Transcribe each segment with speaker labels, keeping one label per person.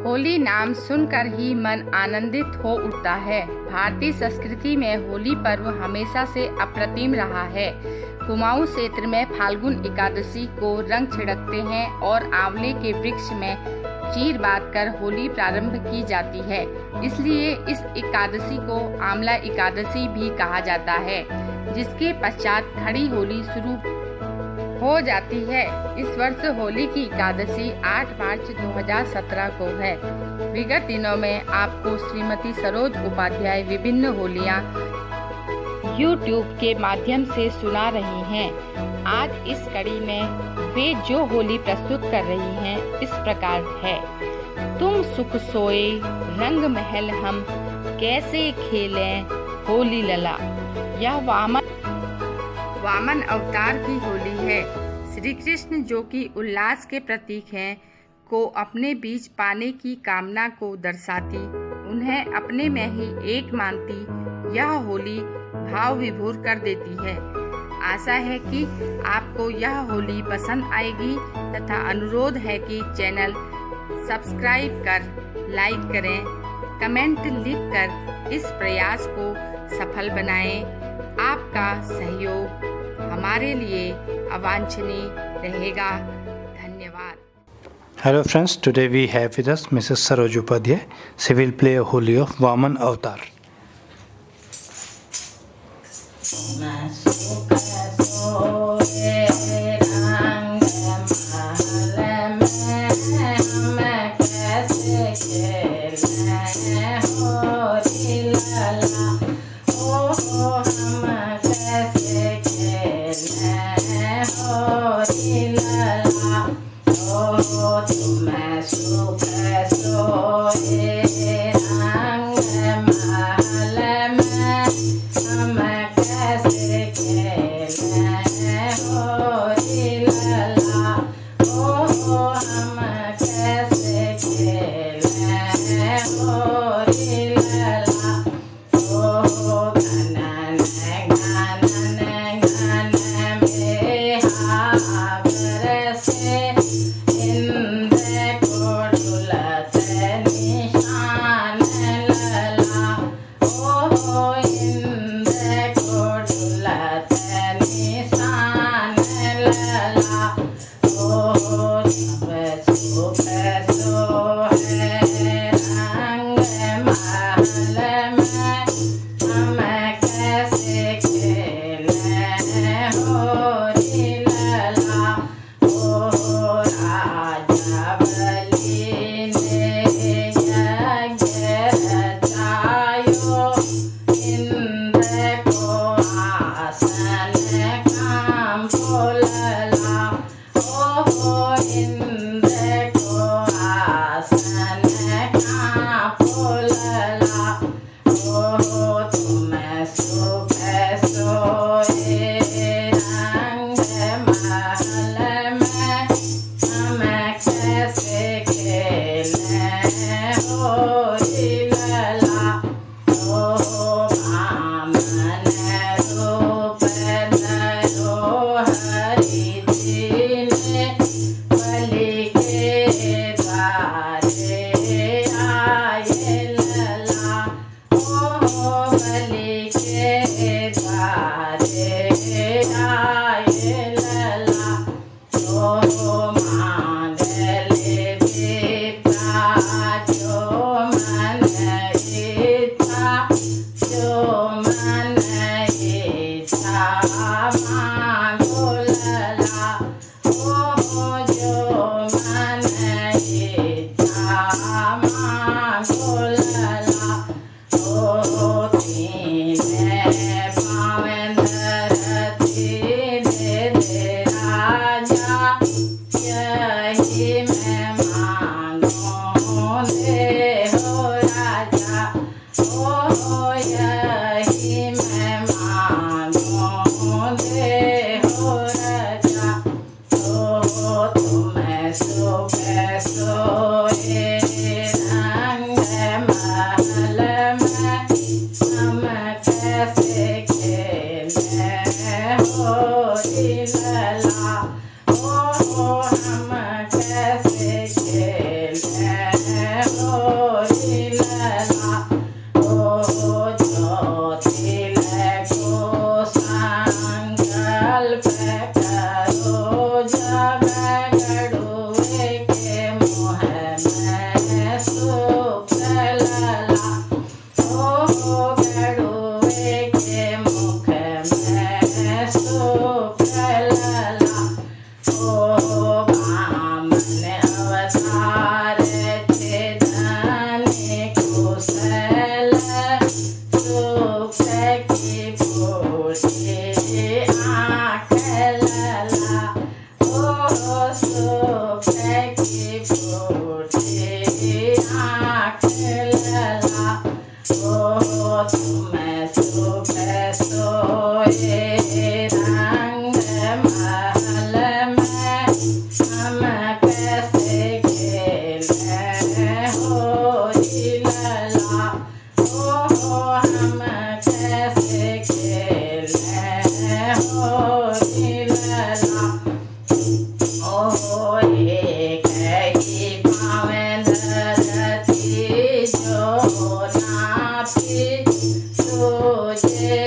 Speaker 1: होली नाम सुनकर ही मन आनंदित हो उठता है। भारतीय संस्कृति में होली पर्व हमेशा से अप्रतिम रहा है। कुमाऊं क्षेत्र में फाल्गुन एकादशी को रंग छिड़कते हैं और आंवले के वृक्ष में चीर बांध कर होली प्रारंभ की जाती है। इसलिए इस एकादशी को आंवला एकादशी भी कहा जाता है, जिसके पश्चात खड़ी होली शुरू हो जाती है। इस वर्ष होली की एकादशी 8 मार्च 2017 को है। विगत दिनों में आपको श्रीमती सरोज उपाध्याय विभिन्न होलियां YouTube के माध्यम से सुना रही हैं। आज इस कड़ी में वे जो होली प्रस्तुत कर रही हैं इस प्रकार है। तुम सुख सोए रंग महल हम कैसे खेलें होली लला। यह वामन अवतार की होली है। श्री कृष्ण, जो कि उल्लास के प्रतीक हैं, को अपने बीच पाने की कामना को दर्शाती, उन्हें अपने में ही एक मानती यह होली भाव विभोर कर देती है। आशा है कि आपको यह होली पसंद आएगी तथा अनुरोध है कि चैनल सब्सक्राइब कर लाइक करें, कमेंट लिखकर इस प्रयास को सफल बनाएं। आपका सहयोग हमारे लिए अवांछनीय रहेगा। धन्यवाद।
Speaker 2: Hello friends, today we have with us Mrs. Saroj Upadhyay. She will play a Holi of Vaman Avatar.
Speaker 3: Oh, हम कैसे गड़ुए के मुँह में शुक्लला, गड़ुए के मुख में शुक्लला, वामन अवतार छेदने कुशल, सुख की फूटी आँख लला, सुख की फूटी आँख लला, तुम सुख सोए रंग महल में, हम कैसे खेले होली लला, हम कैसे खेले होली लला, एक ही पावन धरती जो नापी, तुझे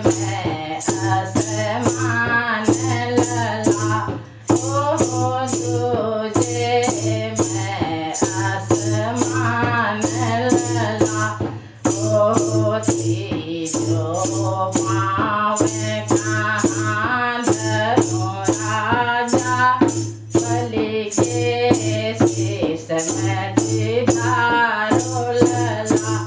Speaker 3: मैं आसमान लला, तुझे मैं आसमान लला, जो पाँव कहाँ धरूं राजा, बलि के शीश में दिधारो लला,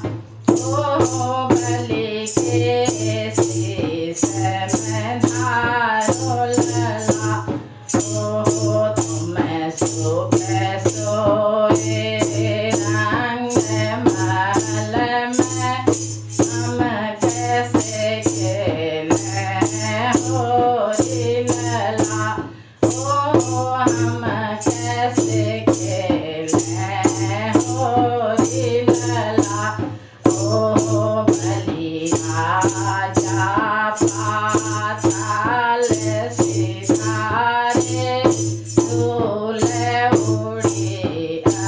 Speaker 3: बलि के शीश में धारो लला, तुम सुख सोए रंग महल में, हम कैसे खेले होली लला, हम कैसे खेले होली लला, बलि राजा पाताल सिधारे, धूल उड़ी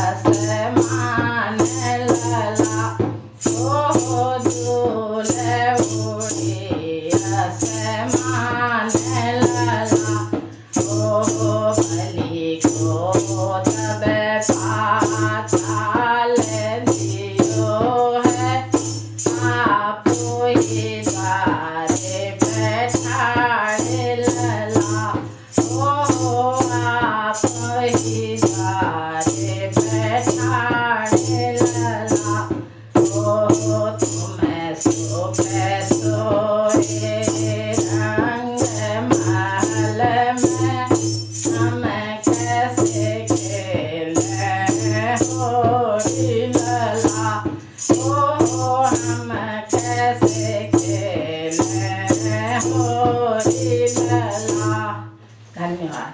Speaker 3: आसमान लला, धूल उड़ी आसमान लला, बलि को तब पाताल दियो है, आप ही द्वारे बैठाड़े लला, आप ही द्वारे बैठाड़े लला, तुम सुख सोए रंग महल में, हम कैसे खेले होली लला, हम कैसे खेले होली लला। धन्यवाद।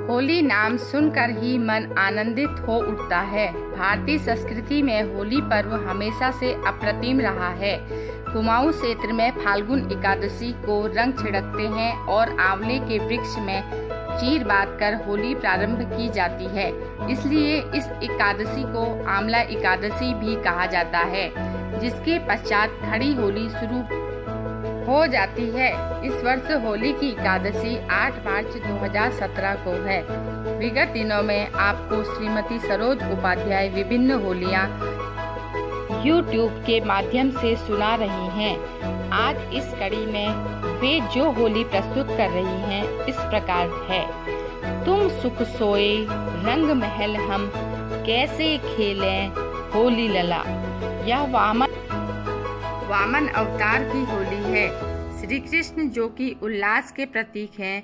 Speaker 1: होली नाम सुनकर ही मन आनंदित हो उठता है। भारतीय संस्कृति में होली पर्व हमेशा से अप्रतिम रहा है। कुमाऊं क्षेत्र में फाल्गुन एकादशी को रंग छिड़कते हैं और आंवले के वृक्ष में चीर बांधकर होली प्रारंभ की जाती है। इसलिए इस एकादशी को आंवला एकादशी भी कहा जाता है, जिसके पश्चात खड़ी होली शुरू हो जाती है। इस वर्ष होली की एकादशी 8 मार्च 2017 को है। विगत दिनों में आपको श्रीमती सरोज उपाध्याय विभिन्न होलियां YouTube के माध्यम से सुना रही हैं। आज इस कड़ी में वे जो होली प्रस्तुत कर रही हैं इस प्रकार है। तुम सुख सोए रंग महल, हम कैसे खेलें होली लला। यह वामन अवतार की होली है। श्री कृष्ण जो कि उल्लास के प्रतीक हैं,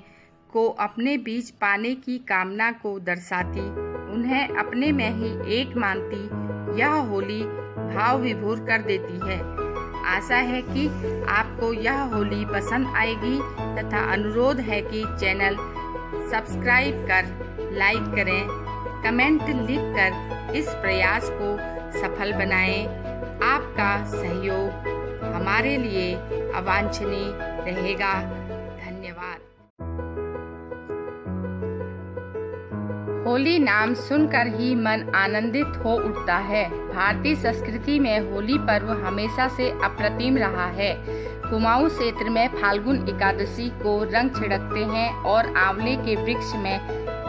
Speaker 1: को अपने बीच पाने की कामना को दर्शाती, उन्हें अपने में ही एक मानती यह होली भाव विभोर कर देती है। आशा है कि आपको यह होली पसंद आएगी तथा अनुरोध है कि चैनल सब्सक्राइब कर लाइक करें, कमेंट लिखकर इस प्रयास को सफल बनाएं। आपका सहयोग हमारे लिए अवांछनीय रहेगा। धन्यवाद। होली नाम सुनकर ही मन आनंदित हो उठता है। भारतीय संस्कृति में होली पर्व हमेशा से अप्रतिम रहा है। कुमाऊं क्षेत्र में फाल्गुन एकादशी को रंग छिड़कते हैं और आंवले के वृक्ष में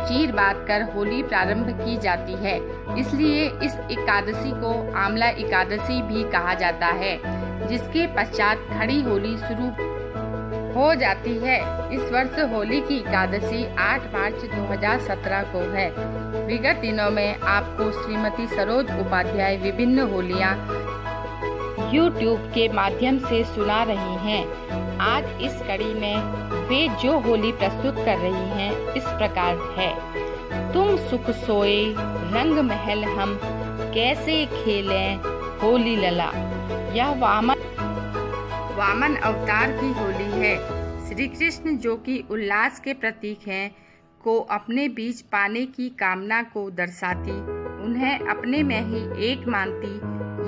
Speaker 1: चीर बांध कर होली प्रारंभ की जाती है। इसलिए इस एकादशी को आंवला एकादशी भी कहा जाता है, जिसके पश्चात खड़ी होली शुरू हो जाती है। इस वर्ष होली की एकादशी 8 मार्च 2017 को है। विगत दिनों में आपको श्रीमती सरोज उपाध्याय विभिन्न होलियां YouTube के माध्यम से सुना रही हैं। आज इस कड़ी में वे जो होली प्रस्तुत कर रही हैं इस प्रकार है। तुम सुख सोए रंग महल हम कैसे खेलें होली लला। यह वामन अवतार की होली है। श्री कृष्ण जो कि उल्लास के प्रतीक हैं को अपने बीच पाने की कामना को दर्शाती, उन्हें अपने में ही एक मानती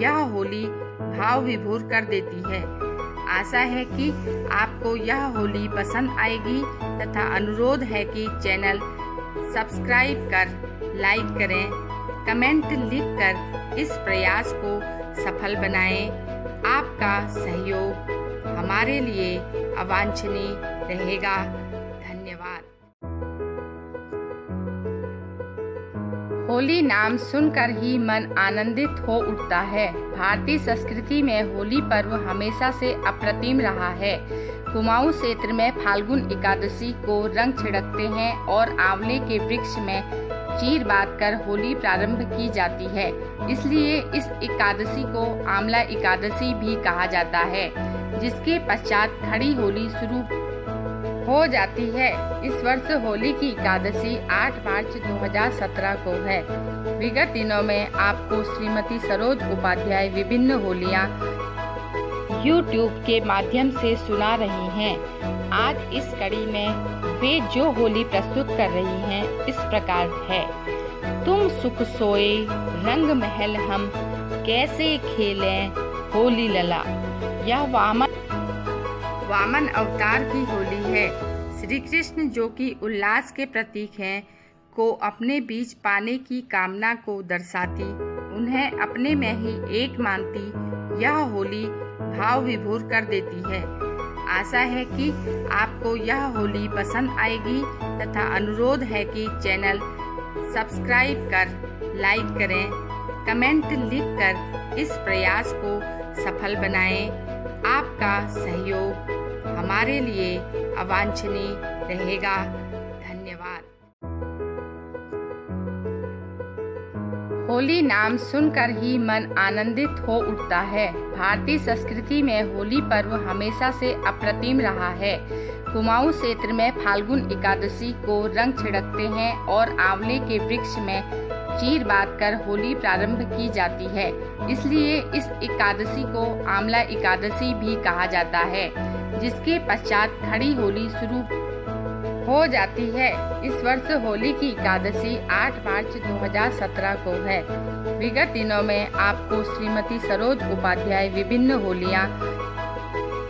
Speaker 1: यह होली भाव विभोर कर देती है। आशा है कि आपको यह होली पसंद आएगी तथा अनुरोध है कि चैनल सब्सक्राइब कर लाइक करें, कमेंट लिखकर इस प्रयास को सफल बनाएं। आपका सहयोग हमारे लिए अवांछनीय रहेगा। धन्यवाद। होली नाम सुनकर ही मन आनंदित हो उठता है। भारतीय संस्कृति में होली पर्व हमेशा से अप्रतिम रहा है। कुमाऊं क्षेत्र में फाल्गुन एकादशी को रंग छिड़कते हैं और आंवले के वृक्ष में चीर बांध कर होली प्रारंभ की जाती है। इसलिए इस एकादशी को आंवला एकादशी भी कहा जाता है, जिसके पश्चात खड़ी होली शुरू हो जाती है। इस वर्ष होली की एकादशी 8 मार्च 2017 को है। विगत दिनों में आपको श्रीमती सरोज उपाध्याय विभिन्न होलियां YouTube के माध्यम से सुना रही हैं। आज इस कड़ी में वे जो होली प्रस्तुत कर रही हैं इस प्रकार है। तुम सुख सोए रंग महल हम कैसे खेलें होली लला। यह वामन अवतार की होली है। श्री कृष्ण जो कि उल्लास के प्रतीक हैं को अपने बीच पाने की कामना को दर्शाती, उन्हें अपने में ही एक मानती यह होली भाव विभोर कर देती है। आशा है कि आपको यह होली पसंद आएगी तथा अनुरोध है कि चैनल सब्सक्राइब कर लाइक करें, कमेंट लिखकर इस प्रयास को सफल बनाएं। आपका सहयोग हमारे लिए अवांछनीय रहेगा। धन्यवाद। होली नाम सुनकर ही मन आनंदित हो उठता है। भारतीय संस्कृति में होली पर्व हमेशा से अप्रतिम रहा है। कुमाऊं क्षेत्र में फाल्गुन एकादशी को रंग छिड़कते हैं और आंवले के वृक्ष में चीर बांध कर होली प्रारंभ की जाती है। इसलिए इस एकादशी को आंवला एकादशी भी कहा जाता है, जिसके पश्चात खड़ी होली शुरू हो जाती है। इस वर्ष होली की एकादशी 8 मार्च 2017 को है। विगत दिनों में आपको श्रीमती सरोज उपाध्याय विभिन्न होलियां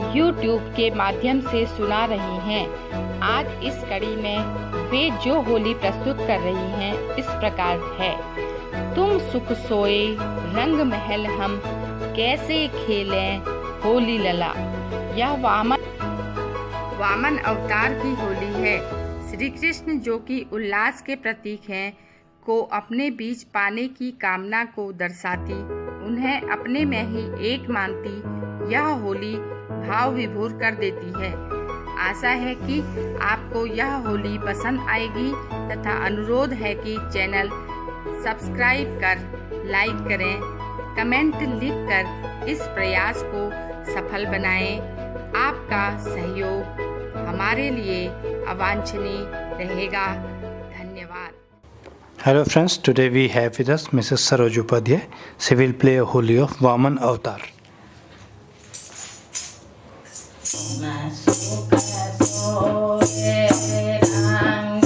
Speaker 1: YouTube के माध्यम से सुना रही हैं। आज इस कड़ी में वे जो होली प्रस्तुत कर रही हैं इस प्रकार है। तुम सुख सोए रंग महल हम कैसे खेलें होली लला। यह वामन अवतार की होली है। श्री कृष्ण जो कि उल्लास के प्रतीक हैं को अपने बीच पाने की कामना को दर्शाती, उन्हें अपने में ही एक मानती यह होली भाव विभोर कर देती है। आशा है कि आपको यह होली पसंद आएगी तथा अनुरोध है कि चैनल सब्सक्राइब कर लाइक करें, कमेंट लिखकर इस प्रयास को सफल बनाएं। आपका सहयोग हमारे लिए अवांछनीय रहेगा। धन्यवाद।
Speaker 2: Hello friends, today we have with us Mrs. Saroj Upadhyay. She will play a holi of Vaman Avatar.
Speaker 3: मैं सुख सोए रंग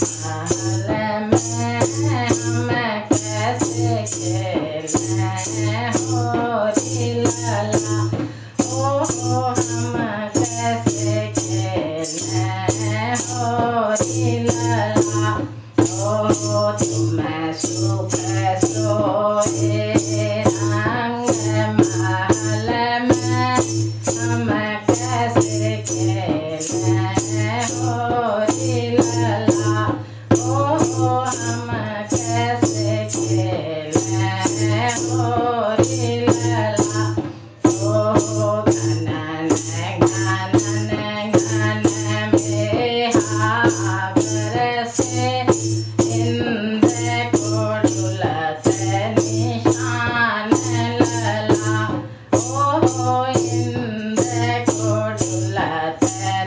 Speaker 3: महल में मैं कैसे खेलें होली लला। ओ हम कैसे खेलें होली लला। ओ तुम सुख सोए रंग महल में हम कैसे खेलें होरी लला। हम कैसे खेलें होरी लला। घनन घनन घन में हागर से इंद्र को डुलत निशान लला। इंद्र को डुलत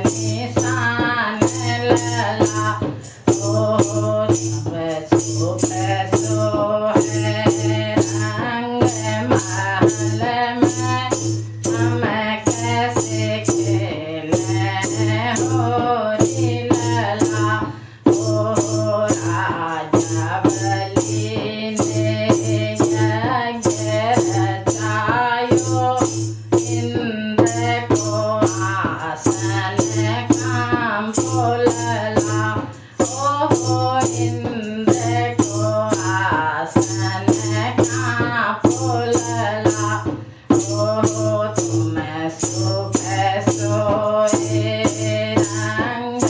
Speaker 3: निशान लला। तब सुख सोहे रंग महल में हम कैसे खेलें होरी लला। राजा बलि ने यज्ञ रचायो इंद्र को आसन कांपो लला। इंद्र को आसन कांपो लला। तुम सुख सोए रंग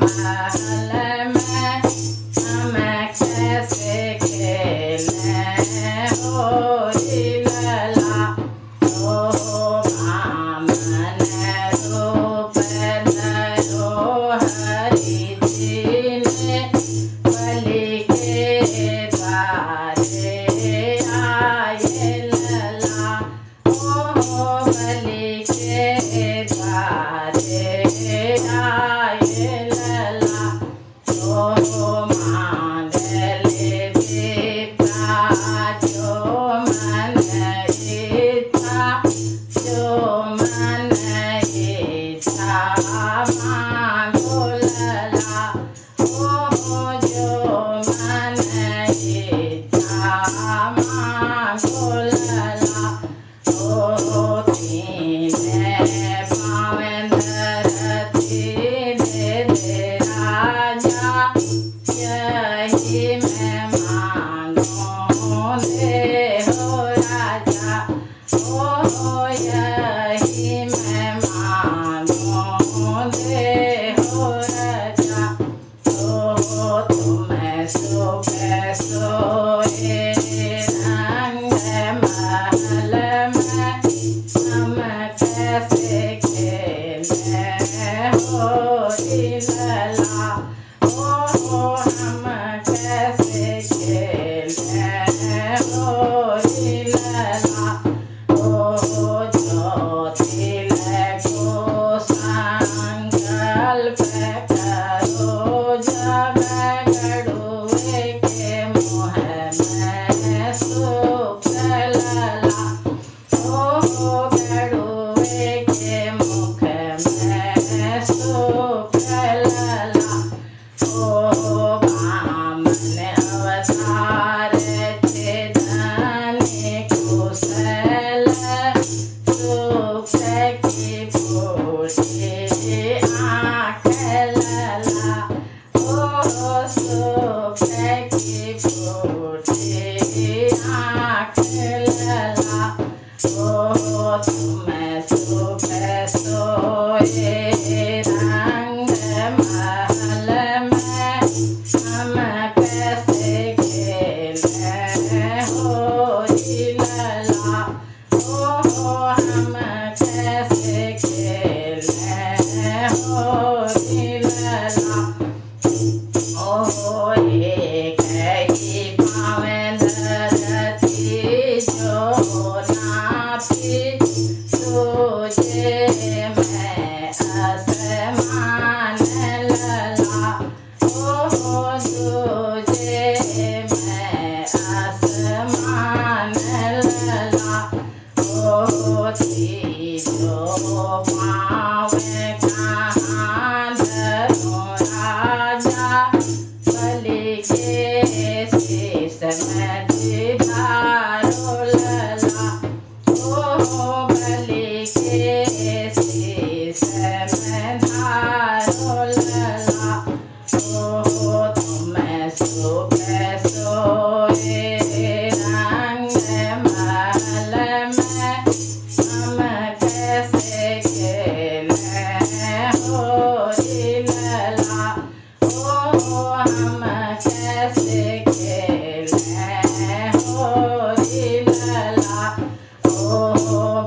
Speaker 3: महल में हम कैसे खेलें होरी लला। बामन रूप धरो हरि जी ने बलि के द्वारे आए लला। बलि के द्वारे आए लला। मांगले विप्रा जो मन इच्छा। जो मन इच्छा मांगो लला। जो मन इच्छा मांगो लला। तीन पावन धरती दे राजा। यही मैं मांगू दे हो राजा। यही मैं मांगू दे हो राजा। तुम सुख सोए रंग महल में हम कैसे खेलें होरी लला। हम कैसे खेलें होरी लला। ज्योतिर्लिंग को संकल्प करो जब गड़ुए के मुँह में सुख लला। गड़ुए के मुख में सुख लला। बामन लला ओ हम कैसे खेले होरी लला ओ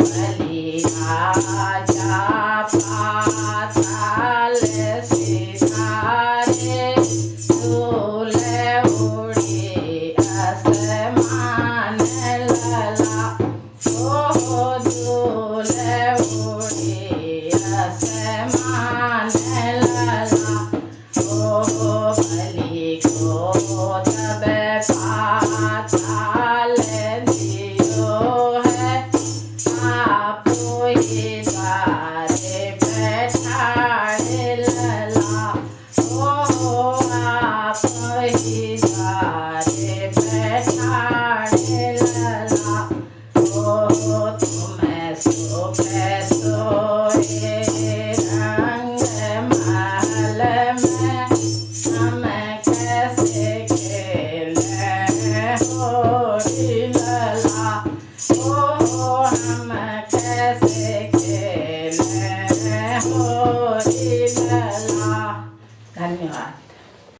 Speaker 3: बलिया जा पाताल सिधारे झूले उड़ी आसमान लला ओ झूले उड़ी आसमान लला ओ बलि को तब पाताल दियो है आप ही द्वारे बैठाड़े लला ओ आप ही द्वारे बैठाड़े लला ओ तुम